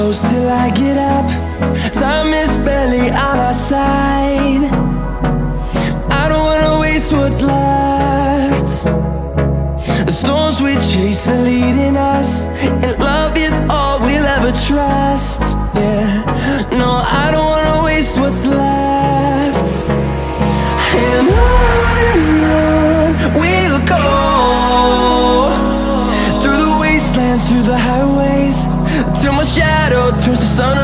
close till I get up. Time is barely on our side. I don't wanna waste what's left. The storms we chase are leading us, and love is all we'll ever trust. Yeah, no, I don't wanna waste what's left. And on we'll go, through the wastelands, through the highways, till my shadow turns to sun